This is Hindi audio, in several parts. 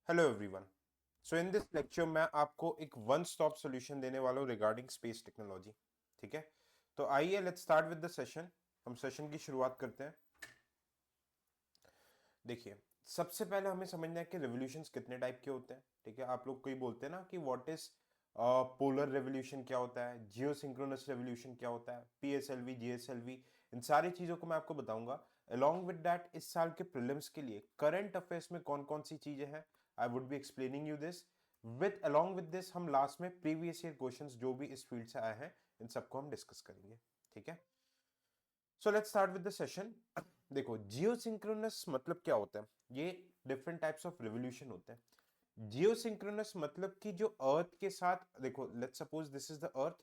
Hello everyone. So in this lecture मैं आपको एक वन स्टॉप सॉल्यूशन देने वाला हूँ रिगार्डिंग स्पेस टेक्नोलॉजी। ठीक है, तो आइए let's start with the session. हम सेशन की शुरुआत करते हैं। देखिए, सबसे पहले हमें समझना है कि रेवोल्यूशंस कितने टाइप के होते हैं। ठीक है, आप लोग कोई बोलते हैं ना कि व्हाट इज पोलर रेवोल्यूशन क्या होता है, जियो सिंक्रोनस रेवोल्यूशन क्या होता है, पीएसएलवी, जीएसएलवी, इन सारी चीजों को मैं आपको बताऊंगा। अलॉन्ग विद दैट, इस साल के प्रीलिम्स के लिए करंट अफेयर्स में कौन कौन सी चीजें हैं, आई would be explaining you this. With along with this हम लास्ट में प्रीवियस ईयर क्वेश्चंस जो भी इस फील्ड से आए हैं इन सबको हम डिस्कस करेंगे। ठीक है, so let's start with the session. देखो, जियोसिंक्रोनस मतलब क्या होता है। ये डिफरेंट टाइप्स ऑफ रिवोल्यूशन होते हैं। जियोसिंक्रोनस मतलब कि जो अर्थ के साथ, देखो let's suppose this is the earth,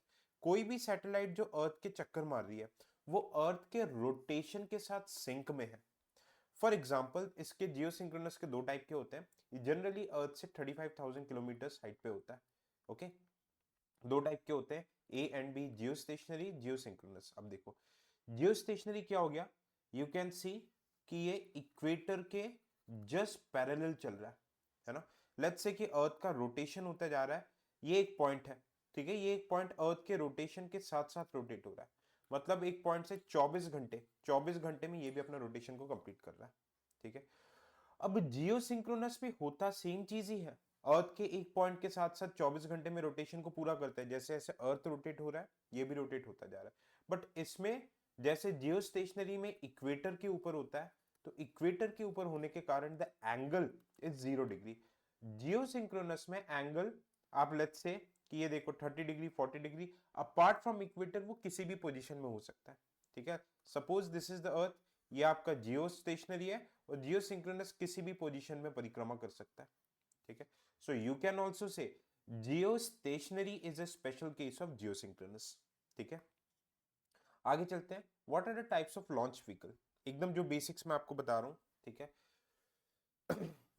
कोई भी सैटेलाइट जो अर्थ के चक्कर मार रही है वो अर्थ के रोटेशन के साथ सिंक में है। फॉर एग्जाम्पल, इसके जियोसिंक्रोनस के दो टाइप के होते हैं। ये जनरली अर्थ से 35,000 किलोमीटर हाइट पे होता है। ओके, दो टाइप के होते हैं, A and B, geostationary, geosynchronous. अब देखो, जियो स्टेशनरी क्या हो गया, यू कैन सी कि ये इक्वेटर के जस्ट पैरेलल चल रहा है ना। लेट्स से कि अर्थ का रोटेशन होता जा रहा है, ये एक पॉइंट है। ठीक है, ये एक पॉइंट अर्थ के रोटेशन के साथ साथ रोटेट हो रहा है। मतलब एक पॉइंट से 24 घंटे में ये भी अपना रोटेशन को कंप्लीट कर रहा है। ठीक है, अब जियो सिंक्रोनस भी होता सेम चीज ही है। अर्थ के एक पॉइंट के साथ साथ 24 घंटे में रोटेशन को पूरा करता है। जैसे जैसे अर्थ रोटेट हो रहा है ये भी रोटेट होता जा रहा है। बट इसमें जैसे जियो स्टेशनरी में इक्वेटर के ऊपर होता है, तो इक्वेटर के ऊपर होने के कारण the angle is 0 degree. Jio synchronous में एंगल, आप लेट्स से कि ये देखो 30 degree, 40 degree, apart from equator वो किसी भी पोजीशन में हो सकता है। ठीक है, suppose this is the earth, ये आपका जियो स्टेशनरी है और जियो सिंक्रोनस किसी भी पोजीशन में परिक्रमा कर सकता है। ठीक है, so you can also say geostationary is a special case of geosynchronous. ठीक है, आगे चलते हैं। What are the types of launch vehicle, एकदम जो बेसिक्स मैं आपको बता रहा हूं। ठीक है,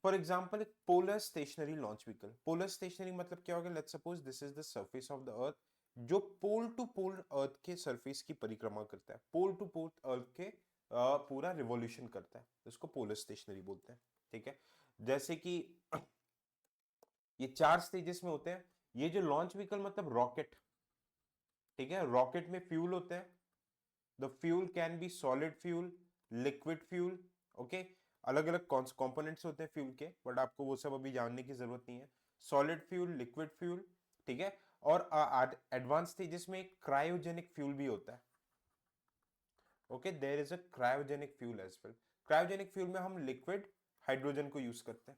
फॉर एग्जाम्पल एक polar stationary launch vehicle. Polar stationary मतलब क्या होगा, let's suppose this is the surface of the earth, जो पोल टू पोल अर्थ के सरफेस की परिक्रमा करता है, पोल टू पोल अर्थ के पूरा रिवॉल्यूशन करता है, इसको पोलर स्टेशनरी बोलते हैं। ठीक है, जैसे कि ये 4 स्टेजेस में होते हैं। ये जो लॉन्च व्हीकल मतलब रॉकेट, ठीक है, रॉकेट में फ्यूल होते हैं। The fuel can be solid fuel, liquid fuel. Okay, अलग अलग कंपोनेंट्स होते हैं फ्यूल के, बट आपको वो सब अभी जानने की जरूरत नहीं है। सॉलिड फ्यूल, लिक्विड फ्यूल, ठीक है, और एडवांस स्टेजेस में क्रायोजेनिक फ्यूल भी होता है। Okay, there is a cryogenic fuel as well. Cryogenic fuel में हम लिक्विड हाइड्रोजन को यूज करते हैं।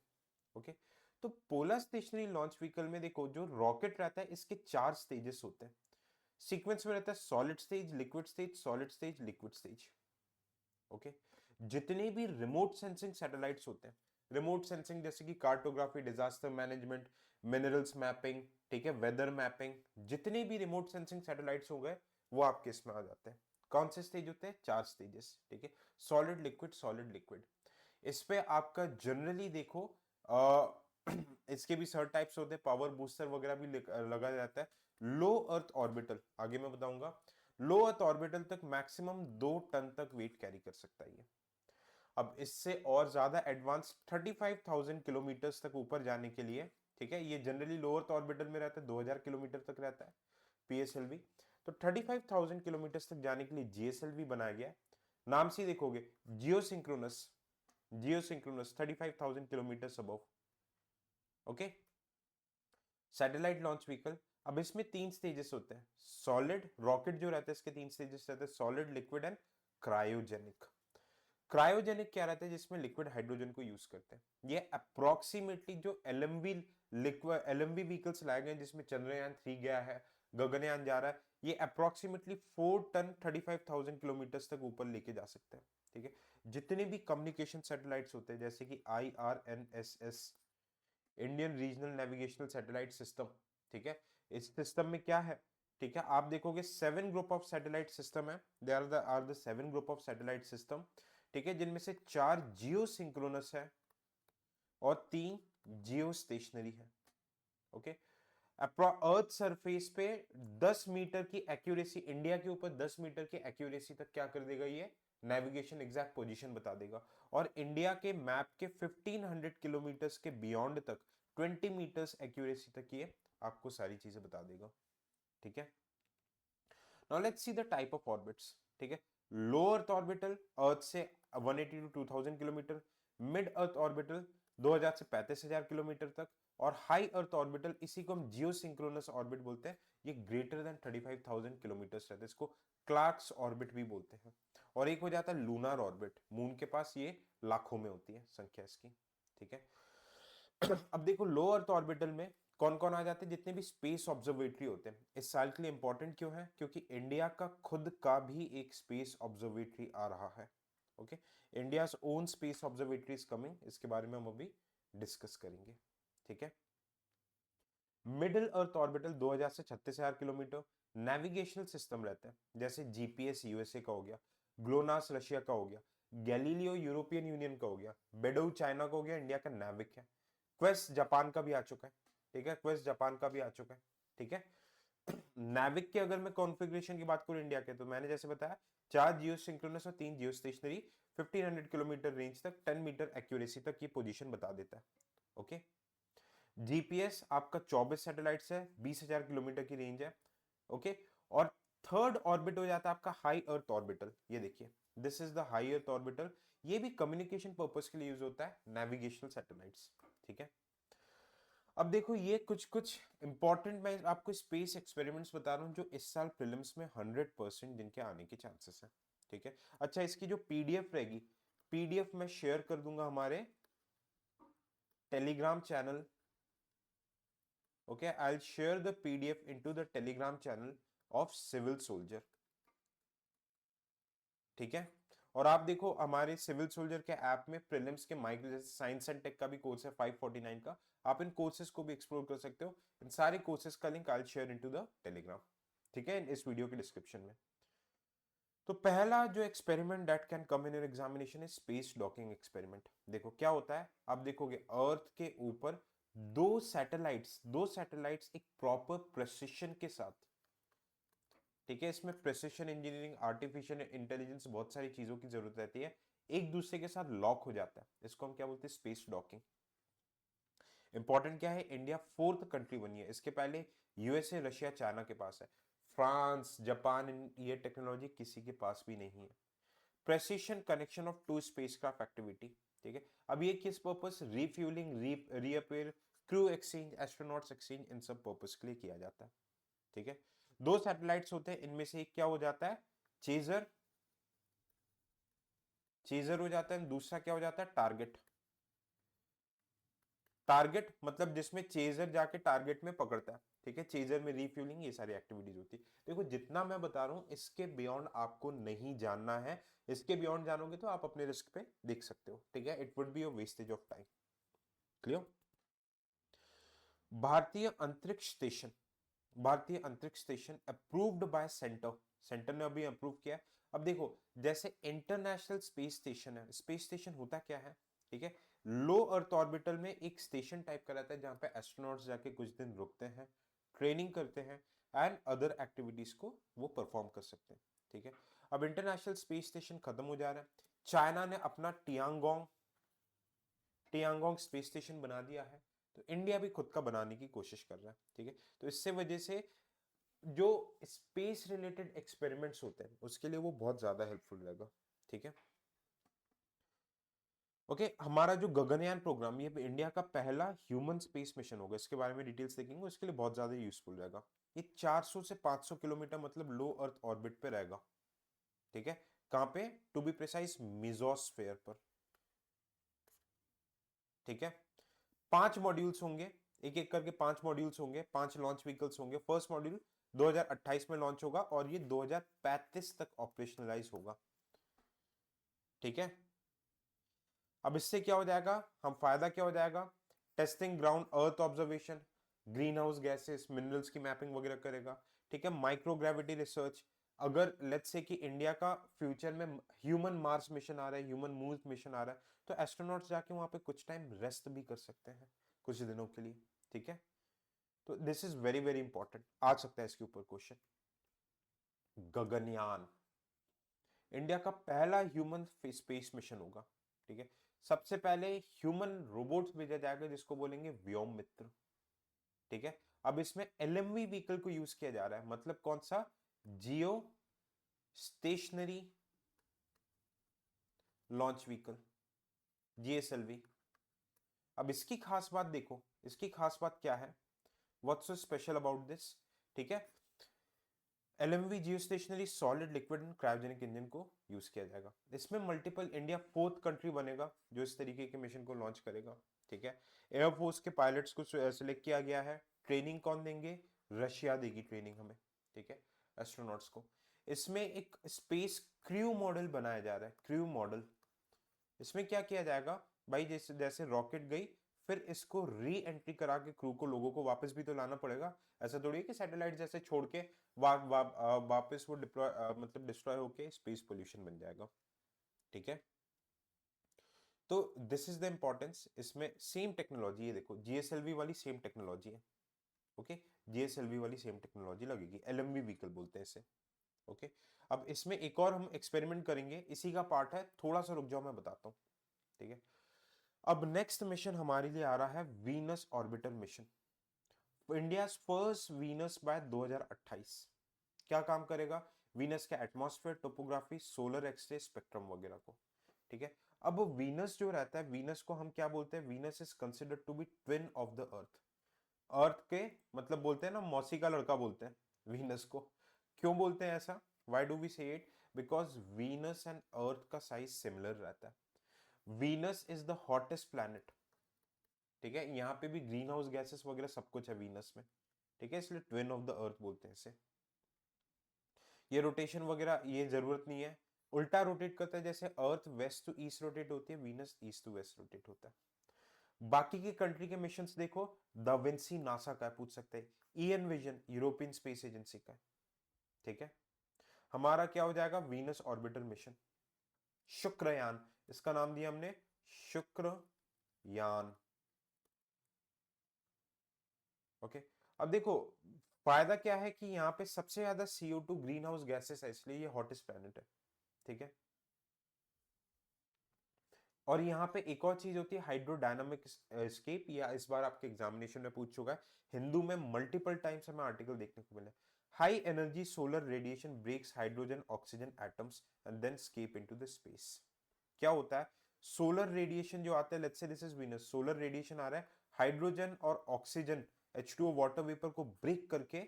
ओके, तो पोलर स्टेशनरी लॉन्च व्हीकल में देखो, जो रॉकेट रहता है इसके 4 स्टेजेस होते हैं। सीक्वेंस में रहता है solid stage, liquid stage, solid stage, liquid stage. Okay, जितने भी रिमोट सेंसिंग सैटेलाइट्स होते हैं, रिमोट सेंसिंग जैसे कि cartography, disaster management, minerals mapping, ठीक है, वेदर मैपिंग, जितने भी रिमोट सेंसिंग सैटेलाइट्स हो गए वो आपके इसमें आ जाते हैं। कौन से स्टेज होते हैं, 4 स्टेजेस। ठीक है, सॉलिड, लिक्विड, सॉलिड, लिक्विड। इस पे आपका जनरली देखो इसके भी सर्ट टाइप्स होते हैं, पावर बूस्टर वगैरह भी लगा जाता है। लो अर्थ ऑर्बिटल, आगे मैं बताऊंगा। लो अर्थ ऑर्बिटल तक मैक्सिमम 2 टन तक वेट कैरी कर सकता है ये। अब इससे और ज्यादा एडवांस 35,000 किलोमीटर तक ऊपर जाने के लिए, ठीक है, ये जनरली लो अर्थ ऑर्बिटल में रहता है, 2,000 किलोमीटर तक रहता है पीएसएलवी। तो 35,000 किलोमीटर तक जाने के लिए जीएसएलवी बनाया गया है। नाम से देखोगे, geosynchronous, geosynchronous 35,000 kilometre above. Okay, satellite launch vehicle. अब इसमें 3 स्टेजेस होते हैं। सॉलिड रॉकेट जो रहता है इसके 3 स्टेजेस रहते हैं, solid, liquid and cryogenic. Cryogenic क्या रहता है, जिसमें लिक्विड हाइड्रोजन को यूज करते हैं। ये अप्रोक्सीमेटली जो एलएमवी लिक्विड एलएमवी व्हीकल्स लाए गए जिसमें चंद्रयान 3 गया है, गगनयान जा रहा है, ये अप्रोक्सीमेटली 4 टन 35,000 किलोमीटर तक ऊपर लेके जा सकते हैं। ठीक है, जितने भी कम्युनिकेशन सैटेलाइट्स होते हैं जैसे कि IRNSS, Indian regional navigational satellite system, ठीक है, इस सिस्टम में क्या है, ठीक है, आप देखोगे 7 ग्रुप ऑफ सैटेलाइट सिस्टम है। They are the 7 group of satellite system. ठीक है, जिनमें से 4 जियो सिंक्रोनस है और 3 जियो स्टेशनरी है। ओके, अर्थ सरफेस पे 10 मीटर की एक्यूरेसी, इंडिया के ऊपर 10 मीटर की एक्यूरेसी तक क्या कर देगा ये नेविगेशन एग्जैक्ट पोजीशन बता देगा, और इंडिया के मैप के 1500 किलोमीटर्स के बियॉन्ड तक 20 मीटर्स एक्यूरेसी तक ये आपको सारी चीजें बता देगा। ठीक है, now let's see the type of orbits. ठीक है, लो अर्थ ऑर्बिटल अर्थ से 180 to 2000 kilometre, mid earth orbital 2000 से 35,000 किलोमीटर तक, और हाई अर्थ ऑर्बिटल, इसी को हम जियोसिंक्रोनस ऑर्बिट बोलते हैं, ये ग्रेटर देन 35,000 किलोमीटर रहता है, इसको क्लार्क्स ऑर्बिट भी बोलते हैं। और एक हो जाता है लूनार ऑर्बिट, मून के पास, ये लाखों में होती है संख्या इसकी। ठीक है, अब देखो लो अर्थ ऑर्बिटल में कौन कौन आ जाते हैं, जितने भी स्पेस ऑब्जर्वेटरी होते हैं। इस साल के लिए इंपॉर्टेंट क्यों है, क्योंकि इंडिया का खुद का भी एक स्पेस ऑब्जर्वेटरी आ रहा है। Okay, India's own space observatory is coming, इसके बारे में हम अभी डिस्कस करेंगे। ठीक है, मिडिल अर्थ ऑर्बिटल 2000 से 36,000 किलोमीटर, नेविगेशनल सिस्टम रहते हैं, जैसे जीपीएस यूएसए का हो गया, ग्लोनास रशिया का हो गया, गैलीलियो यूरोपियन यूनियन का हो गया, बेडो चाइना का हो गया, इंडिया का नाविक है, क्वेस्ट जापान का भी आ चुका है। ठीक है, क्वेस्ट जापान का भी आ चुका है। ठीक है, नाविक के अगर मैं कॉन्फ़िगरेशन की बात करूं इंडिया के, तो मैंने जैसे बताया 4 जियो सिंक्रोनस और 3 जियो स्टेशनरी, 1500 किलोमीटर रेंज तक 10 मीटर एक्यूरेसी तक ये पोजीशन बता देता है। ओके, जीपीएस आपका 24 सैटेलाइट्स है, 20,000 किलोमीटर की रेंज है। ओके, और थर्ड ऑर्बिट हो जाता है आपका हाई अर्थ ऑर्बिटल, ये देखिए this is the high earth orbital, ये भी कम्युनिकेशन पर्पस के लिए यूज होता है, नेविगेशनल सैटेलाइट्स। ठीक है, अब देखो ये कुछ कुछ इंपॉर्टेंट मैं आपको स्पेस एक्सपेरिमेंट्स बता रहा हूँ जो इस साल प्रीलिम्स में 100% जिनके आने के चांसेस हैं। ठीक है, अच्छा इसकी जो पीडीएफ रहेगी, पीडीएफ मैं शेयर कर दूंगा हमारे Telegram channel. Okay, I'll share the PDF into the Telegram channel of Civil Soldier. ठीक है, और आप देखो हमारे सिविल सोल्जर के ऐप में प्रीलिम्स के माइक्रो, जैसे साइंस एंड टेक का भी कोर्स है 549 का, आप इन कोर्सेज को भी एक्सप्लोर कर सकते हो। इन सारे कोर्सेज का link I share into the Telegram. ठीक है, इस वीडियो के डिस्क्रिप्शन में। तो पहला जो experiment that can come in your examination है स्पेस डॉकिंग एक्सपेरिमेंट। देखो क्या होता है, आप देखोगे अर्थ के ऊपर दो सैटेलाइट्स एक प्रॉपर प्रेसिशन के साथ, ठीक है, इसमें प्रेसिशन इंजीनियरिंग, आर्टिफिशियल इंटेलिजेंस, बहुत सारी चीजों की जरूरत रहती है, एक दूसरे के साथ लॉक हो जाता है, इसको हम क्या बोलते हैं, स्पेस डॉकिंग। इंपॉर्टेंट क्या है, इंडिया फोर्थ कंट्री बनी है, इसके पहले यूएसए, रशिया, चाइना के पास है, फ्रांस, जापान, ये टेक्नोलॉजी किसी के पास भी नहीं है। Precision connection of two spacecraft activity. ठीक है, अब ये किस purpose, refuelling, repair, crew exchange, astronauts exchange, इन सब पर्पस के लिए किया जाता है। ठीक है, दो सैटेलाइट्स होते हैं, इनमें से एक क्या हो जाता है, चेजर, चेजर हो जाता है, दूसरा क्या हो जाता है, टारगेट। टारगेट मतलब जिसमें चेजर जाके टारगेट में पकड़ता है। ठीक है, चेजर में रिफ्यूलिंग, ये सारी एक्टिविटीज होती है। देखो जितना मैं बता रहा हूं इसके बियॉन्ड आपको नहीं जानना है, इसके बियॉन्ड जानोगे तो आप अपने रिस्क पे देख सकते हो। ठीक है, it would be a wastage of time. Clear. भारतीय अंतरिक्ष स्टेशन, भारतीय अंतरिक्ष station approved by centre, centre ने अभी अप्रूव किया है। अब देखो जैसे इंटरनेशनल स्पेस स्टेशन है, स्पेस स्टेशन होता क्या है, ठीक है, लो अर्थ ऑर्बिटल में एक स्टेशन टाइप का रहता है जहां पे एस्ट्रोनॉट्स जाके कुछ दिन रुकते हैं, ट्रेनिंग करते हैं, एंड अदर एक्टिविटीज को वो परफॉर्म कर सकते हैं। ठीक है, अब इंटरनेशनल स्पेस स्टेशन खत्म हो जा रहा है, चाइना ने अपना टियांगोंग, टियांगोंग स्पेस स्टेशन बना दिया है, तो इंडिया भी खुद का बनाने की कोशिश कर रहा है। ठीक है, तो इससे वजह से जो स्पेस रिलेटेड एक्सपेरिमेंट्स होते हैं उसके लिए वो बहुत ज्यादा हेल्पफुल रहेगा। ठीक है, ओके, हमारा जो गगनयान प्रोग्राम, ये इंडिया का पहला ह्यूमन स्पेस मिशन होगा, इसके बारे में डिटेल्स देखेंगे, उसके लिए बहुत ज्यादा यूजफुल रहेगा। ये 400 से 500 किलोमीटर मतलब लो अर्थ ऑर्बिट पे रहेगा। ठीक है, कहां पे, टू बी प्रिसाइज मिजोस्फेयर पर। ठीक है, 5 मॉड्यूल्स होंगे, एक एक करके 5 मॉड्यूल्स होंगे, 5 लॉन्च व्हीकल्स होंगे। फर्स्ट मॉड्यूल 2028 में लॉन्च होगा और ये 2035 तक ऑपरेशनलाइज होगा। ठीक है, अब इससे क्या हो जाएगा, हम फायदा क्या हो जाएगा, testing ground earth observation, green house gases, minerals की मैपिंग वगैरह करेगा। ठीक है, माइक्रोग्रेविटी रिसर्च, अगर लेट्स से कि इंडिया का फ्यूचर में ह्यूमन मार्स मिशन आ रहा है, ह्यूमन मून मिशन आ रहा है, तो एस्ट्रोनॉट्स जाके वहां पे कुछ टाइम रेस्ट भी कर सकते हैं कुछ दिनों के लिए। ठीक है, तो this is very very important, आ सकता है इसके ऊपर क्वेश्चन। गगनयान, इंडिया का पहला ह्यूमन स्पेस मिशन होगा, ठीक है। सबसे पहले ह्यूमन रोबोट्स भेजा जाएगा जिसको बोलेंगे व्योम मित्र, ठीक है। अब इसमें एलएमवी व्हीकल को यूज किया जा रहा है, मतलब कौन सा, जियो स्टेशनरी लॉन्च व्हीकल, जीएसएलवी। अब इसकी खास बात देखो, इसकी खास बात क्या है, what's so special about this, ठीक है। LMV Jio stationery solid liquid and cryogenic engine को यूज किया जाएगा। इसमें मल्टीपल, इंडिया फोर्थ कंट्री बनेगा जो इस तरीके के मिशन को लॉन्च करेगा, ठीक है। एयरफोर्स के पायलट्स को सिलेक्ट किया गया है। ट्रेनिंग कौन देंगे, रशिया देगी ट्रेनिंग हमें, ठीक है, एस्ट्रोनॉट्स को। इसमें एक स्पेस क्रू मॉडल बनाया जा रहा है, क्रू मॉडल। इसमें क्या किया जाएगा भाई, जैसे जैसे रॉकेट गई, फिर इसको री एंट्री करा के क्रू को, लोगों को वापस भी तो लाना पड़ेगा। ऐसा थोड़ी है कि सैटेलाइट जैसे छोड़ के वापस वो डिप्लॉय मतलब डिस्ट्रॉय होके स्पेस पोल्यूशन बन जाएगा, ठीक है। तो दिस इज द इंपॉर्टेंस, इसमें सेम टेक्नोलॉजी है, देखो जीएसएलवी वाली सेम टेक्नोलॉजी है, ओके। जीएसएलवी वाली सेम टेक्नोलॉजी लगेगी, एलएमवी व्हीकल बोलते हैं इसे, ओके। अब इसमें एक और हम एक्सपेरिमेंट करेंगे, इसी का पार्ट है, थोड़ा सा रुक जाओ मैं बताता हूँ, ठीक है। अब नेक्स्ट मिशन हमारे लिए आ रहा है Venus orbiter mission, India first Venus by 2028। क्या काम करेगा, वीनस के atmosphere, topography, solar x ray spectrum वगैरह को, ठीक है। अब वीनस जो रहता है, वीनस को हम क्या बोलते हैं, Venus is considered to be twin of the earth. Earth के मतलब बोलते हैं ना, मौसी का लड़का बोलते हैं वीनस को। क्यों बोलते हैं ऐसा, व्हाई डू वी से it, because Venus and earth का साइज सिमिलर रहता है। Venus is the hottest planet, ठीक है। यहाँ पे भी ग्रीन हाउस गैसेस वगैरह सब कुछ है वीनस में, ठीक है, इसलिए ट्विन ऑफ द अर्थ बोलते हैं इसे। ये रोटेशन वगैरह ये जरूरत नहीं है, उल्टा रोटेट करता है, जैसे earth west to east rotate होती है, Venus east to west rotate होता है। बाकी के कंट्री के मिशंस देखो, द विंसी नासा का है, पूछ सकते हैं, EnVision European Space Agency का है, ठीक है। हमारा क्या हो जाएगा, वीनस ऑर्बिटर मिशन। शुक्रयान, इसका नाम दिया हमने शुक्रयान, ओके। अब देखो फायदा क्या है कि यहाँ पे सबसे ज्यादा CO2 ग्रीन हाउस गैसेस है, इसलिए ये हॉटेस्ट प्लैनेट है, ठीक है। और यहाँ पे एक और चीज होती है हाइड्रोडायनामिक एस्केप, या इस बार आपके एग्जामिनेशन में पूछ चुका है, हिंदू में मल्टीपल टाइम्स हमें आर्टिकल देखने को मिले। High energy solar radiation breaks hydrogen oxygen atoms and then escape into the space. क्या होता है, सोलर रेडिएशन जो आता है, let's say this is Venus, solar radiation आ रहा है, हाइड्रोजन और ऑक्सीजन H2O वाटर वेपर को ब्रेक करके,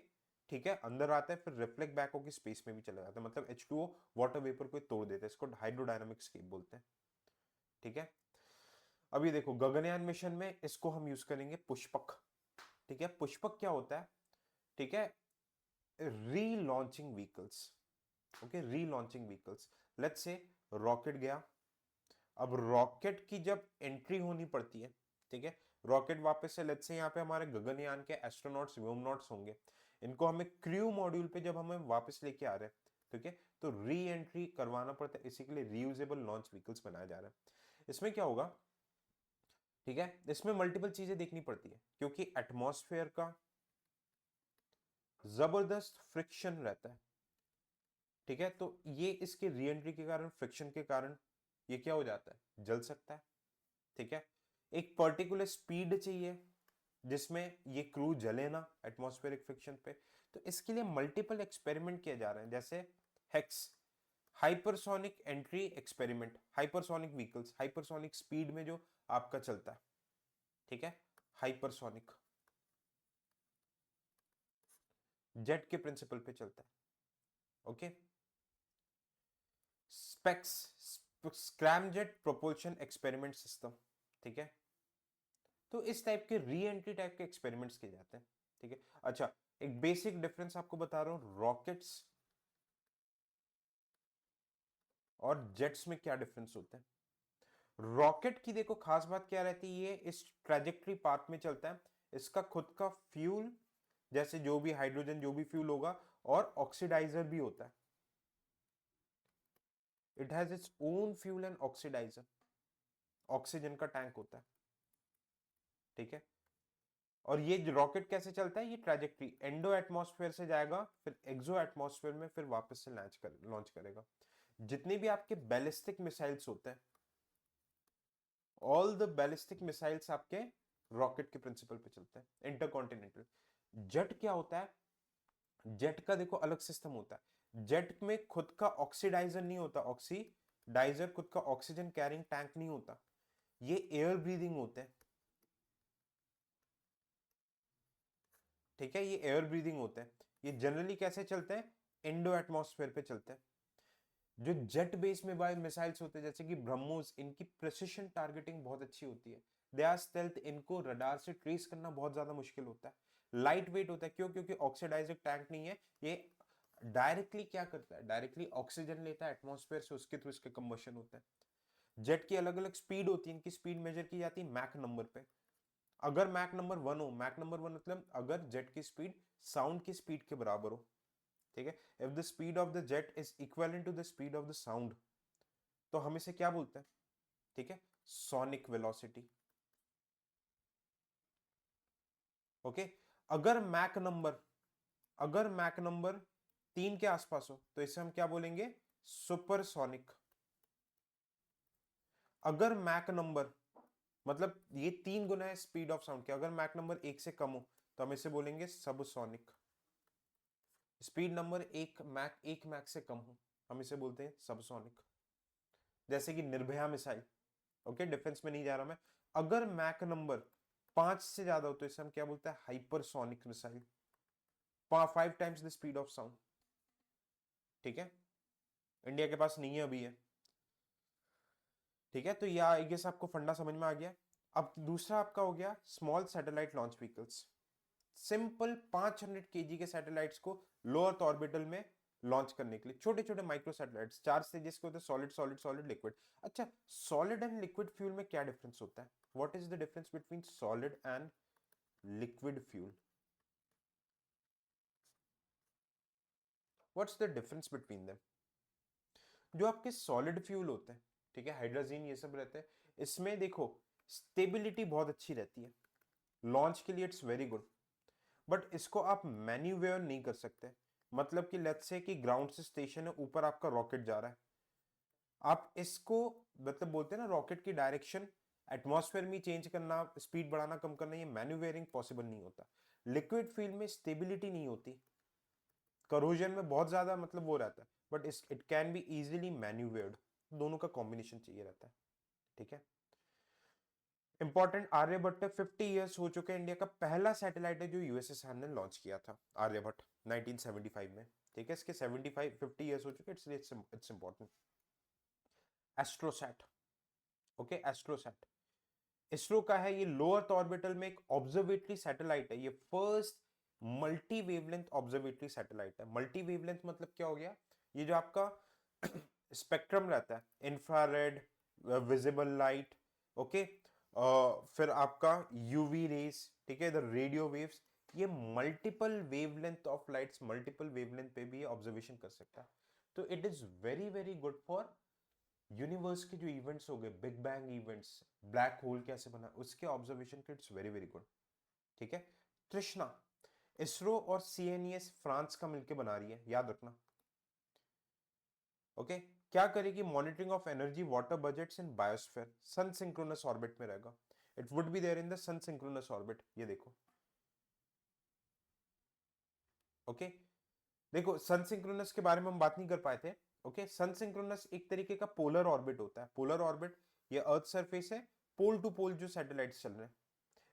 ठीक है, अंदर आता है, फिर रिफ्लेक्ट बैक होकर स्पेस में भी चला जाता है, मतलब H2O वाटर वेपर को तोड़ देता है, इसको हाइड्रोडायनामिक स्केप बोलते हैं, ठीक है। अब ये देखो गगनयान मिशन में इसको हम यूज करेंगे पुष्पक, ठीक है। पुष्पक क्या होता है, ठीक है, relaunching vehicles, okay, relaunching vehicles. Let's say rocket गया, अब रॉकेट की जब एंट्री होनी पड़ती है, ठीक है, रॉकेट वापस से लेट्स से यहाँ पे हमारे गगनयान के एस्ट्रोनॉट्स व्योमनॉट्स होंगे, इनको हमें क्रू मॉड्यूल पे जब हमें वापस लेके आ रहे हैं, ठीक है, तो री एंट्री करवाना पड़ता है, इसी के लिए रीयूजेबल लॉन्च व्हीकल्स बनाया जा रहा है। इसमें क्या होगा, ठीक है, इसमें मल्टीपल चीजें देखनी पड़ती है, क्योंकि एटमॉस्फेयर का जबरदस्त फ्रिक्शन रहता है, ठीक है। तो ये इसके री एंट्री के कारण, फ्रिक्शन के कारण ये क्या हो जाता है, जल सकता है, ठीक है। एक पर्टिकुलर स्पीड चाहिए जिसमें ये क्रू जले ना एटमॉस्फेरिक फ्रिक्शन पे, तो इसके लिए मल्टीपल एक्सपेरिमेंट किए जा रहे हैं, जैसे hex hypersonic entry experiment, hypersonic vehicles, hypersonic speed में जो आपका चलता है, ठीक है, हाइपरसोनिक जेट के प्रिंसिपल पे चलता है, okay. Specs scramjet propulsion experiment system, ठीक है। तो इस टाइप के री एंट्री टाइप के एक्सपेरिमेंट्स किए जाते हैं, ठीक है। अच्छा, एक बेसिक डिफरेंस आपको बता रहा हूं, रॉकेट्स और जेट्स में क्या डिफरेंस होते हैं। रॉकेट की देखो खास बात क्या रहती है, ये इस ट्रेजेक्टरी पाथ में चलता है, इसका खुद का फ्यूल, जैसे जो भी हाइड्रोजन जो भी फ्यूल होगा, और ऑक्सीडाइजर भी होता है, it has its own fuel and oxidiser, oxygen का टैंक होता है, ठीक है। और ये रॉकेट कैसे चलता है, ये ट्रैजेक्टरी एंडो एटमॉस्फेयर से जाएगा, फिर एक्सो एटमॉस्फेयर में, फिर वापस से लॉन्च करेगा। जितने भी आपके बैलिस्टिक मिसाइल्स होते हैं, ऑल द बैलिस्टिक मिसाइल्स आपके रॉकेट के प्रिंसिपल पे चलते हैं, इंटरकॉन्टिनेंटल। जेट क्या होता है? जेट का देखो अलग सिस्टम होता है। जेट में खुद का ऑक्सीडाइजर नहीं होता, ऑक्सीडाइजर खुद का ऑक्सीजन कैरिंग टैंक नहीं होता, ये एयर ब्रीदिंग होते हैं। ठीक है, ये एयर ब्रीदिंग होते हैं। ये जनरली कैसे चलते हैं? इंडो एटमॉस्फेयर पे चलते हैं। जो जेट बेस में बाय मिसाइल्स होते हैं जैसे कि ब्रह्मोस, इनकी प्रिसिशन टारगेटिंग बहुत अच्छी होती है। दे आर स्टेल्थ, इनको रडार से ट्रेस करना बहुत ज्यादा मुश्किल होता है। लाइट वेट होता है, क्यों? क्योंकि ऑक्सीडाइजर टैंक नहीं है। ये डायरेक्टली क्या करता है? डायरेक्टली ऑक्सीजन लेता है एटमॉस्फेयर से, उसके थ्रू इसके कंबशन होता है। जेट की अलग अलग स्पीड होती है, इनकी स्पीड मेजर की जाती है मैक नंबर पे। अगर मैक नंबर 1 हो, मैक नंबर 1 मतलब अगर जेट की स्पीड साउंड की स्पीड के बराबर हो, ठीक है, if the speed of the jet is equivalent to the speed of the sound, तो हम इसे क्या बोलते हैं? ठीक है, सोनिक वेलोसिटी। ओके, अगर मैक नंबर अगर मैक नंबर 3 के आसपास हो तो इसे हम क्या बोलेंगे? सुपरसोनिक। अगर मैक नंबर मतलब ये 3 गुना है स्पीड ऑफ साउंड के, अगर मैक नंबर 1 से कम हो तो हम इसे बोलेंगे सबसोनिक। स्पीड नंबर 1 मैक से कम हो हम इसे बोलते हैं सबसोनिक। जैसे कि निर्भया मिसाइल, ओके, डिफेंस में नहीं जा रहा मैं। अगर मैक नंबर 5 से ज्यादा हो तो इसे हम क्या बोलते हैं? Hypersonic missile, 5 times the speed of sound. ठीक है, इंडिया के पास नहीं है अभी है। ठीक है, तो ये आई गेस आपको फंडा समझ में आ गया। अब दूसरा आपका हो गया small satellite launch vehicles. Simple 500 KG के सैटेलाइट्स को लो अर्थ ऑर्बिटल में लॉन्च करने के लिए, छोटे छोटे माइक्रो सैटेलाइट्स 4 स्टेजेस के होते हैं, सॉलिड सॉलिड सॉलिड लिक्विड। अच्छा, सॉलिड एंड लिक्विड फ्यूल में क्या डिफरेंस होता है? What is the difference between solid and liquid fuel? What's the difference between them? जो आपके सॉलिड फ्यूल होते हैं, ठीक है, हाइड्रोजन ये सब रहते हैं, इसमें देखो स्टेबिलिटी बहुत अच्छी रहती है, लॉन्च के लिए इट्स वेरी गुड। बट इसको आप मैन्यूवेयर नहीं कर सकते। मतलब कि लेट्स से कि ग्राउंड से स्टेशन है, ऊपर आपका रॉकेट जा रहा है, आप इसको मतलब बोलते हैं ना रॉकेट की डायरेक्शन एटमॉस्फेयर में चेंज करना, स्पीड बढ़ाना कम करना, ये मैन्यूवेयरिंग पॉसिबल नहीं होता। लिक्विड फील्ड में स्टेबिलिटी नहीं होती, करोजन में बहुत ज्यादा मतलब वो रहता है, but it can be easily manoeuvred. दोनों का कॉम्बिनेशन चाहिए रहता है। ठीक है, इंपॉर्टेंट आर्यभट्ट 50 इयर्स हो चुके हैं, इंडिया का पहला सैटेलाइट है जो यूएसएसआर ने लॉन्च किया था, आर्यभट्ट 1975 में। ठीक है, इसके 50 इयर्स हो चुके, it's important. AstroSat, okay, AstroSat ISRO का है, ये लो अर्थ ऑर्बिटल में एक ऑब्जर्वेटरी सैटेलाइट है। ये first multi wavelength observatory satellite है। मल्टी वेवलेंथ मतलब क्या हो गया? ये जो आपका स्पेक्ट्रम रहता है, इंफ्रारेड, विजिबल लाइट, ओके, फिर आपका यूवी रेस, ठीक है, इधर रेडियो वेव्स, ये multiple wavelength of lights, multiple wavelength पे भी ऑब्जर्वेशन कर सकता है। तो it is very very good for universe के जो इवेंट्स हो गए, big bang events, black hole कैसे बना, उसके ऑब्जर्वेशन के इट्स वेरी वेरी गुड। ठीक है, तृष्णा इसरो और सीएनईएस फ्रांस का मिलकर बना रही है, याद रखना। ओके, क्या करेगी? Monitoring of energy water budgets in biosphere, sun synchronous orbit में रहेगा। It would be there in the sun synchronous orbit, ये देखो। ओके, देखो सन सिंक्रोनस के बारे में हम बात नहीं कर पाए थे। ओके, सन सिंक्रोनस एक तरीके का पोलर ऑर्बिट होता है। पोलर ऑर्बिट, ये अर्थ सरफेस है, पोल टू पोल जो सैटेलाइट्स चल रहे हैं,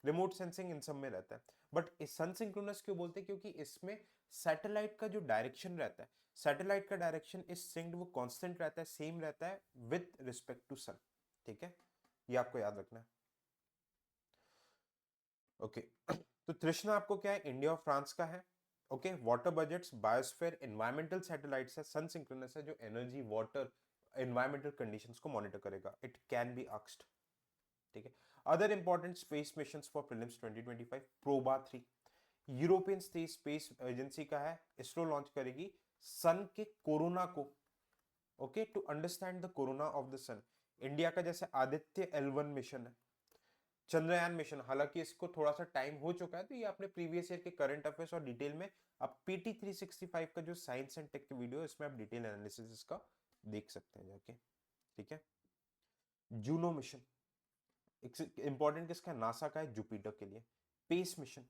रिमोट सेंसिंग इन सब में रहता है। बट इस सन सिंक्रोनस क्यों बोलते हैं? क्योंकि इसमें सैटेलाइट का जो डायरेक्शन रहता है, सैटेलाइट का डायरेक्शन इज सिंक्ड, वो कांस्टेंट रहता है, सेम रहता है विद रिस्पेक्ट टू सन। ठीक है, ये आपको याद रखना है। ओके, तो तृष्णा आपको क्या है? इंडिया और फ्रांस का है। Okay, water budgets, biosphere, environmental satellites है, सन सिंक्रोनस है जो एनर्जी, वाटर, एनवायरमेंटल कंडीशंस को मॉनिटर करेगा। It can be asked. ठीक है, other important space missions for prelims 2025, Proba 3 European Space Agency का है, इसरो लॉन्च करेगी सन के कोरोना को, okay, to understand the corona of the sun. India का जैसे आदित्य L1 मिशन है, चंद्रयान मिशन, हालांकि इसको थोड़ा सा टाइम हो चुका है, तो ये आपने प्रीवियस ईयर के करंट अफेयर्स और डिटेल में आप PT 365 का जो साइंस एंड टेक की वीडियो, इसमें आप डिटेल एनालिसिस इसका देख सकते हैं जाके, ठीक है। जूनो मिशन इंपॉर्टेंट किसका है, नासा का है, जुपिटर के लिए। पेस मिशन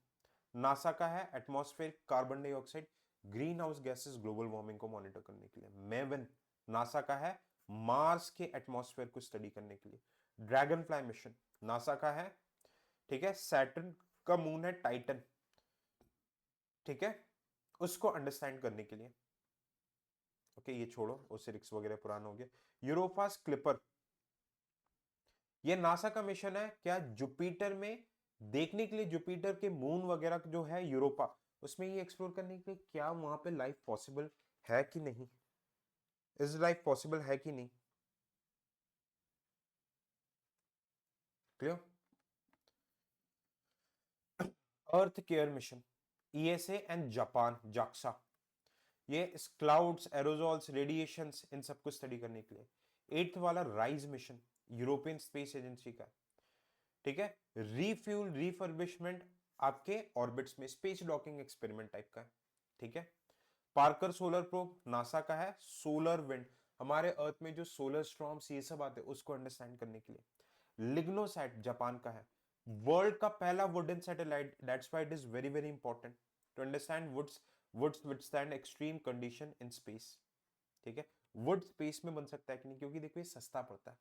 नासा का है, atmosphere carbon dioxide green house gases global warming को मॉनिटर करने के लिए। मेवन नासा का है, मार्स के एटमॉस्फेयर को स्टडी करने के लिए। ड्रैगन फ्लाई मिशन नासा का है, ठीक है। सैटर्न का मून है टाइटन, ठीक है, उसको अंडरस्टैंड करने के लिए। ओके ये छोड़ो, ओसिरिक्स वगैरह पुराना हो गया। यूरोपास क्लिपर ये नासा का मिशन है क्या, जुपिटर में देखने के लिए, जुपिटर के मून वगैरह जो है यूरोपा, उसमें ये एक्सप्लोर करने के लिए क्या वहां पे लाइफ पॉसिबल है कि नहीं, इज लाइफ पॉसिबल है कि नहीं। Clear. Earth care mission ESA and Japan JAXA, ये क्लाउड्स एरोजॉल्स रेडिएशंस इन सबको स्टडी करने के लिए। एट्थ वाला rise mission European Space Agency का, ठीक है। रीफ्यूल रिफर्बिशमेंट आपके ऑर्बिट्स में, स्पेस डॉकिंग एक्सपेरिमेंट टाइप का है, ठीक है। पार्कर सोलर प्रोब नासा का है, सोलर विंड हमारे अर्थ में जो सोलर स्टॉर्म्स ये सब आते हैं उसको अंडरस्टैंड करने के लिए। लिग्नोसैट जापान का है, वर्ल्ड का पहला wooden satellite, that's why it is very very important to understand woods withstand extreme condition in space, ठीक है। वुड स्पेस में बन सकता है कि नहीं, क्योंकि देखो ये सस्ता पड़ता है।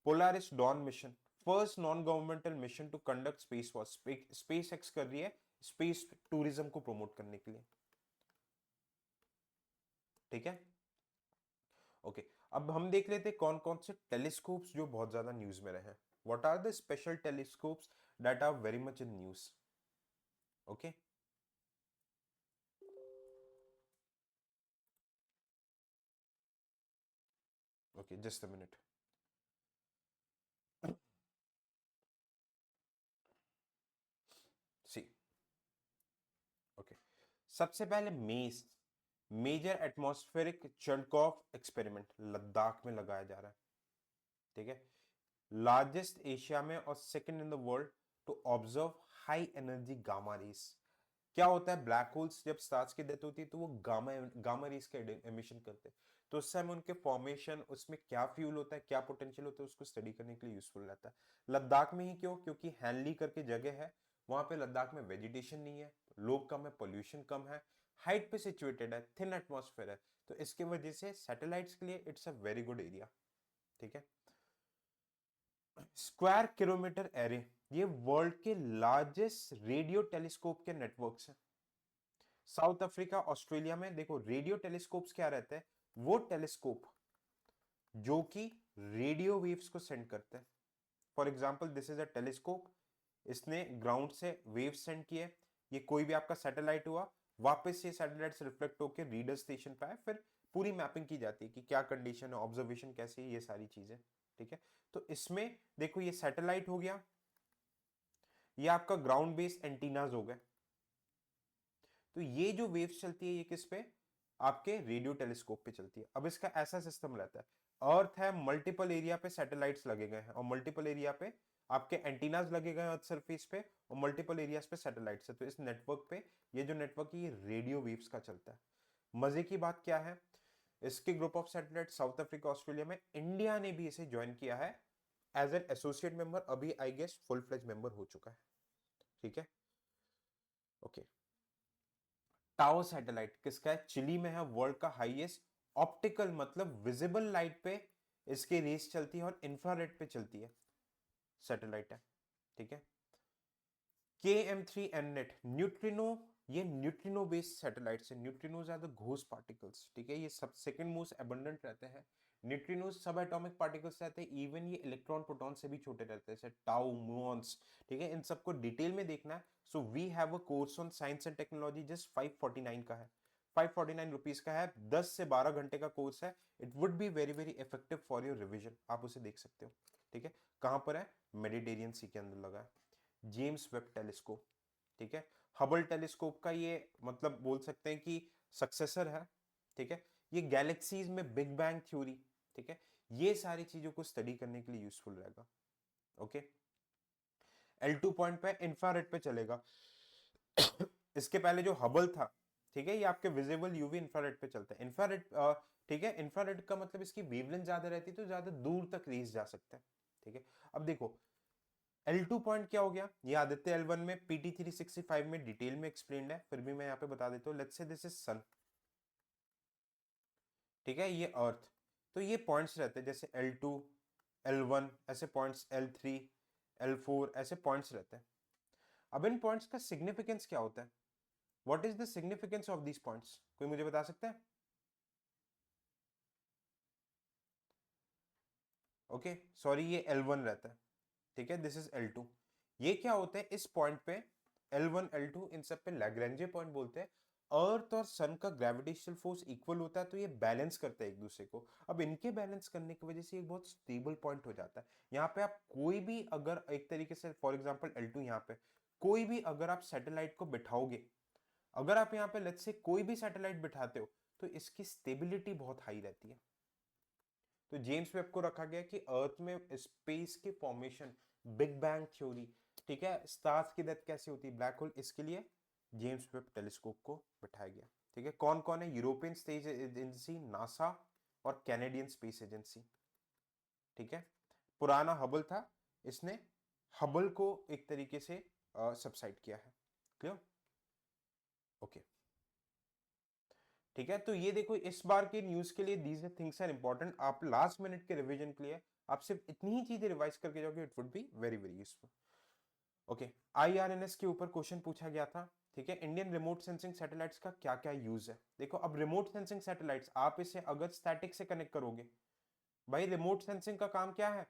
Polaris Dawn mission first non governmental mission to conduct space watch, SpaceX कर रही है स्पेस टूरिज्म को प्रमोट करने के लिए, ठीक है। ओके अब हम देख लेते हैं कौन कौन से टेलीस्कोप्स जो बहुत ज्यादा न्यूज में रहे हैं। What are the special telescopes that are very much in news. Okay okay just a minute. See okay सबसे पहले MACE major atmospheric Cherenkov experiment Ladakh में लगाया जा रहा है, ठीक है। लार्जेस्ट एशिया में और second in the world to observe high energy gamma rays. क्या होता है, ब्लैक होल्स जब स्टार्स की डेथ होती है तो वो गामा गामा रेस का एमिशन करते हैं, तो उस समय उनके फॉर्मेशन, उसमें क्या फ्यूल होता है, क्या पोटेंशियल होता है, उसको स्टडी करने के लिए यूजफुल रहता है। लद्दाख में ही क्यों, क्योंकि हैनली करके जगह है, वहां पे लद्दाख में वेजिटेशन नहीं है, लोग कम है, पोल्यूशन कम है, हाइट पे सिचुएटेड है, थिन एटमॉस्फेयर है, तो इसके वजह से सैटेलाइट्स के लिए it's a very good area, ठीक है। स्क्वायर किलोमीटर एरे ये वर्ल्ड के लार्जेस्ट रेडियो टेलीस्कोप के नेटवर्क्स हैं। साउथ अफ्रीका ऑस्ट्रेलिया में देखो रेडियो टेलीस्कोप्स क्या रहते हैं, वो टेलीस्कोप जो कि रेडियो वेव्स को सेंड करते हैं। For example this is a telescope, इसने ग्राउंड से वेव सेंड किए, ये कोई भी आपका सैटेलाइट हुआ, वापस ये सैटेलाइट से रिफ्लेक्ट होकर रीडर स्टेशन पे आए, फिर पूरी मैपिंग की जाती है कि क्या कंडीशन है, ऑब्जर्वेशन कैसे है, ये सारी चीजें, ठीक है। तो इसमें देखो ये सैटेलाइट हो गया, ये आपका ग्राउंड बेस्ड एंटीनाज हो गए, तो ये जो वेव्स चलती है ये किस पे, आपके रेडियो टेलीस्कोप पे चलती है। अब इसका ऐसा सिस्टम रहता है, अर्थ है, मल्टीपल एरिया पे सैटेलाइट्स लगे गए हैं, और मल्टीपल एरिया पे आपके एंटीनाज लगे गए हैं अर्थ सरफेस पे, और मल्टीपल एरियाज पे सैटेलाइट्स है, तो इस नेटवर्क पे ये जो नेटवर्क है ये रेडियो वेव्स का चलता है। मजे की बात क्या है, इसके group of satellite south Africa Australia में, इंडिया ने भी इसे ज्वाइन किया है एज एन एसोसिएट मेंबर, अभी I guess full fledge member हो चुका है, ठीक है। ओके टाओ सैटेलाइट किसका है, चिली में है, वर्ल्ड का हाईएस्ट ऑप्टिकल मतलब विजिबल लाइट पे इसके रेस चलती है और इंफ्रारेड पे चलती है सैटेलाइट है, ठीक है। KM3 एन नेट न्यूट्रिनो, ये न्यूट्रिनो बेस्ड सैटेलाइट है, neutrinos are the ghost particles, ठीक है, ये सब सेकंड मोस्ट एबंडेंट रहते हैं। न्यूट्रिनोज सब एटॉमिक पार्टिकल्स रहते हैं, इवन ये इलेक्ट्रॉन प्रोटॉन से भी छोटे रहते हैं, जैसे टाउ मुऑन्स, ठीक है। इन सबको डिटेल में देखना है, so we have a course on science and technology, just 549 का है, 549 रुपीज का है, 10 से 12 घंटे का कोर्स है। It would be very very effective for your revision, आप उसे देख सकते हो, ठीक है। कहां पर है, मेडिटेरियन सी के अंदर लगा है। जेम्स वेब टेलीस्कोप, ठीक है, हबल टेलीस्कोप का ये मतलब बोल सकते हैं कि सक्सेसर है, ठीक है। ये गैलेक्सीज में बिग बैंग थ्योरी, ठीक है, ये सारी चीजों को स्टडी करने के लिए यूजफुल रहेगा, ओके। L2 पॉइंट पे इंफ्रारेड पे चलेगा। इसके पहले जो हबल था, ठीक है, ये आपके विजिबल यूवी इंफ्रारेड पे चलता है। इंफ्रारेड ठीक है, इंफ्रारेड का मतलब इसकी वेवलेंथ ज्यादा रहती है तो ज्यादा दूर तक रेज जा सकता है। ठीक है, अब देखो L2 पॉइंट क्या हो गया, ये आदित्य L1 में PT 365 में डिटेल में एक्सप्लेन्ड है, फिर भी मैं यहाँ पे बता देता हूँ। लेट्स से दिस इज सन, ठीक है, ये अर्थ, तो ये पॉइंट्स रहते हैं जैसे L2 L1 ऐसे पॉइंट्स, L3 L4 ऐसे पॉइंट्स रहते हैं। अब इन पॉइंट्स का सिग्निफिकेंस क्या होता है, what is the significance of these points, कोई मुझे बता सकता है? ओके सॉरी, ये L1 रहता है, ठीक है, दिस इज L2। ये क्या होता है, इस पॉइंट पे L1 L2 इन सब पे लैग्रेंजे पॉइंट बोलते हैं। अर्थ और सन का ग्रेविटेशनल फोर्स इक्वल होता है, तो ये बैलेंस करते हैं एक दूसरे को। अब इनके बैलेंस करने की वजह से एक बहुत स्टेबल पॉइंट हो जाता है। यहाँ पे आप कोई भी अगर एक तरीके से फॉर एग्जांपल L2 यहाँ पे कोई भी अगर आप सैटेलाइट को बिठाओगे, अगर आप यहाँ पे लेट्स से कोई भी सैटेलाइट बिठाते हो तो इसकी स्टेबिलिटी बहुत हाई रहती है। तो जेम्स वेब को रखा गया कि अर्थ में स्पेस के फॉर्मेशन, बिग बैंग थ्योरी, ठीक है, स्टार्स की डेथ कैसे होती है, ब्लैक होल, इसके लिए जेम्स वेब टेलीस्कोप को बिठाया गया। ठीक है, कौन कौन है, यूरोपियन स्पेस एजेंसी, नासा और कैनेडियन स्पेस एजेंसी। ठीक है, पुराना हबल था, इसने हबल को एक तरीके से सबसाइड किया है। क्लियर? ओके, ठीक है, तो ये देखो इस बार के न्यूज के लिए दीज थिंग्स आर इंपॉर्टेंट। आप लास्ट मिनट के रिवीजन के लिए आप सिर्फ इतनी ही चीजें रिवाइज करके जाओगे, it would be very very useful. Okay, IRNS के ऊपर क्वेश्चन पूछा गया था। ठीक है, इंडियन रिमोट सेंसिंग सैटेलाइट्स का क्या क्या यूज है। देखो अब रिमोट सेंसिंग सैटेलाइट्स आप इसे अगर स्टैटिक से कनेक्ट करोगे, भाई रिमोट सेंसिंग का काम क्या है,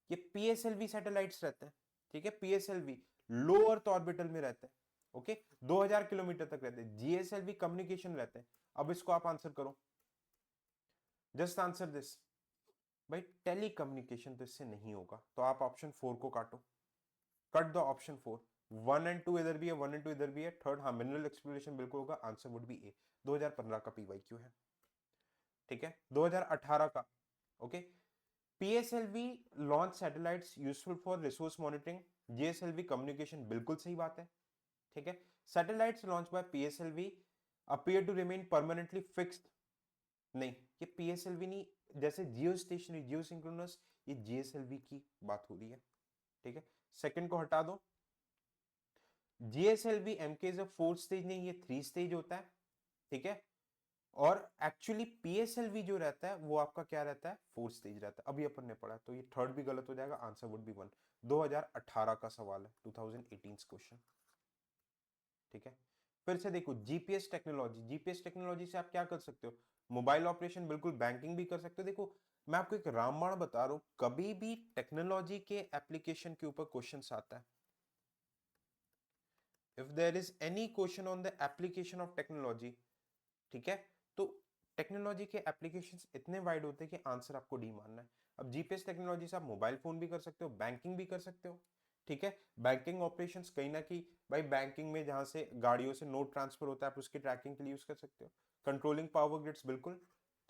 ये PSLV सैटेलाइट्स रहते हैं। ठीक है, PSLV लो अर्थ ऑर्बिटल में रहते हैं। ओके, 2000 किलोमीटर तक रहते हैं। GSLV कम्युनिकेशन रहते हैं। अब इसको आप आंसर करो, जस्ट आंसर दिस। भाई टेली कम्युनिकेशन तो इससे नहीं होगा, तो आप ऑप्शन 4 को काटो, कट द ऑप्शन 4। 1 एंड 2 इधर भी है, 1 एंड 2 इधर भी है। थर्ड हाँ, मिनरल एक्सप्लोरेशन बिल्कुल होगा, आंसर वुड बी ए। 2015 का PYQ है। ठीक है, 2018 का। Okay, PSLV launch satellites useful for resource monitoring, GSLV communication, बिल्कुल सही बात है। ठीक है, satellites launch by PSLV appear to remain permanently fixed, नहीं, ये PSLV नहीं, जैसे जियो स्टेशनरी, जियो सिंक्रोनस, ये GSLV की बात हो रही है। ठीक है, सेकंड को हटा दो। GSLV MK is a 4 stage, नहीं ये 3 स्टेज होता है। ठीक है, और एक्चुअली PSLV जो रहता है वो आपका क्या रहता है, 4 स्टेज रहता है। अभी अपन ने पढ़ा, तो ये थर्ड भी गलत हो जाएगा, आंसर वुड बी 1। 2018 का सवाल है, 2018 क्वेश्चन। ठीक है, फिर से देखो GPS टेक्नोलॉजी, GPS टेक्नोलॉजी से आप क्या कर सकते हो, मोबाइल ऑपरेशन, बिल्कुल बैंकिंग भी कर सकते हो। देखो मैं आपको एक रामबाण बता रहा हूं, कभी भी टेक्नोलॉजी के एप्लीकेशन के ऊपर क्वेश्चन आता है, if there is any question on the application of technology, ठीक है, तो टेक्नोलॉजी के एप्लीकेशंस इतने वाइड होते हैं कि आंसर आपको डी मानना है। अब GPS टेक्नोलॉजी से आप मोबाइल फोन भी कर सकते हो, बैंकिंग भी कर सकते हो। ठीक है, बैंकिंग ऑपरेशंस कहीं ना कहीं, भाई बैंकिंग में जहां से गाड़ियों से नोट ट्रांसफर होता है, आप उसकी ट्रैकिंग के लिए यूज कर सकते हो। कंट्रोलिंग पावर ग्रिड्स, बिल्कुल,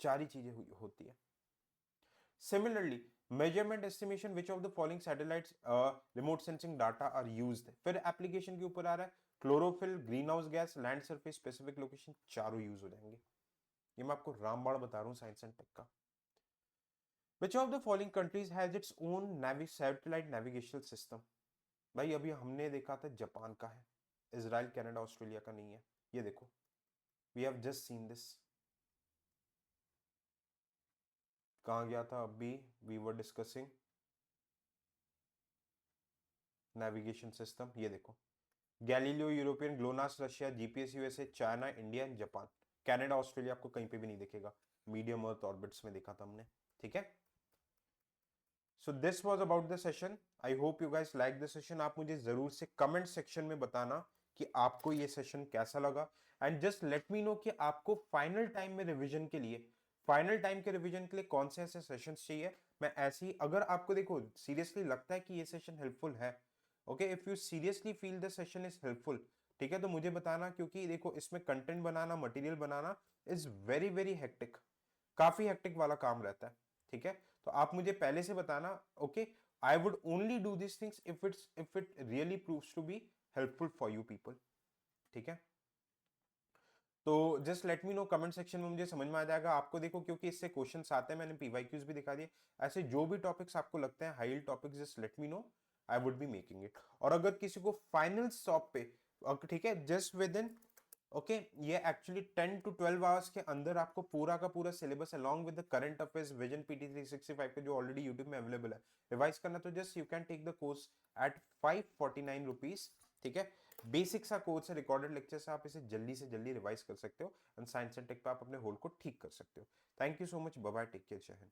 चार ही चीजें होती है। Similarly measurement estimation, which of the following satellites remote sensing data are used, फिर एप्लीकेशन के ऊपर आ रहा है, chlorophyll, greenhouse gas, land surface, specific location, चारों यूज हो जाएंगे। ये मैं आपको रामबाण बता रहा हूँ साइंस एंड टेक का। Which of the following countries has its own satellite navigation system? भाई अभी हमने देखा था जापान का है, इजराइल, कनाडा, ऑस्ट्रेलिया का नहीं है। ये देखो, we have just seen this. कहाँ गया था अभी, we were discussing navigation system, ये देखो, Galileo European, GLONASS Russia, GPS USA, China, India and Japan. Canada Australia आपको कहीं पे भी नहीं दिखेगा, मीडियम अर्थ ऑर्बिट्स में देखा था हमने। ठीक है, so this was about the session. I hope you guys like the session. आप मुझे जरूर से कमेंट सेक्शन में बताना कि आपको ये सेशन कैसा लगा, and just let me no कि आपको फाइनल टाइम में रिवीजन के लिए, फाइनल टाइम के रिवीजन के लिए कौन से ऐसे सेशंस चाहिए। मैं ऐसे ही, अगर आपको देखो सीरियसली लगता है कि ये सेशन हेल्पफुल है, okay, if you seriously feel the session is helpful, ठीक है, तो मुझे बताना, क्योंकि देखो इसमें content banana, material banana is very very hectic, काफी हेक्टिक वाला काम रहता है। ठीक है, तो आप मुझे पहले से बताना, okay, I would only do this things if it really proves to be helpful for you people. ठीक है, तो just let me know comment section में, मुझे समझ में आ जाएगा आपको। देखो क्योंकि इससे क्वेश्चंस आते हैं, मैंने पीवाईक्यूज भी दिखा दिए। ऐसे जो भी टॉपिक्स आपको लगते हैं high topics, just let me know, I would be making it. और अगर किसी को फाइनल स्टॉप पे, ठीक है, जस्ट विद इन, ओके, ये एक्चुअली 10 to 12 आवर्स के अंदर आपको पूरा का पूरा syllabus along with the current affairs Vision PT 365 के जो ऑलरेडी यूट्यूब में अवेलेबल है, रिवाइज करना, तो just you can take the course at 549 rupees. ठीक है, बेसिक सा कोर्स है, रिकॉर्डेड लेक्चर से आप इसे जल्दी से जल्दी रिवाइज कर सकते हो, एंड साइंस एंड टेक पे आप अपने होल्ड को ठीक कर सकते हो। Thank you so much, bye bye, take care, जय हिंद।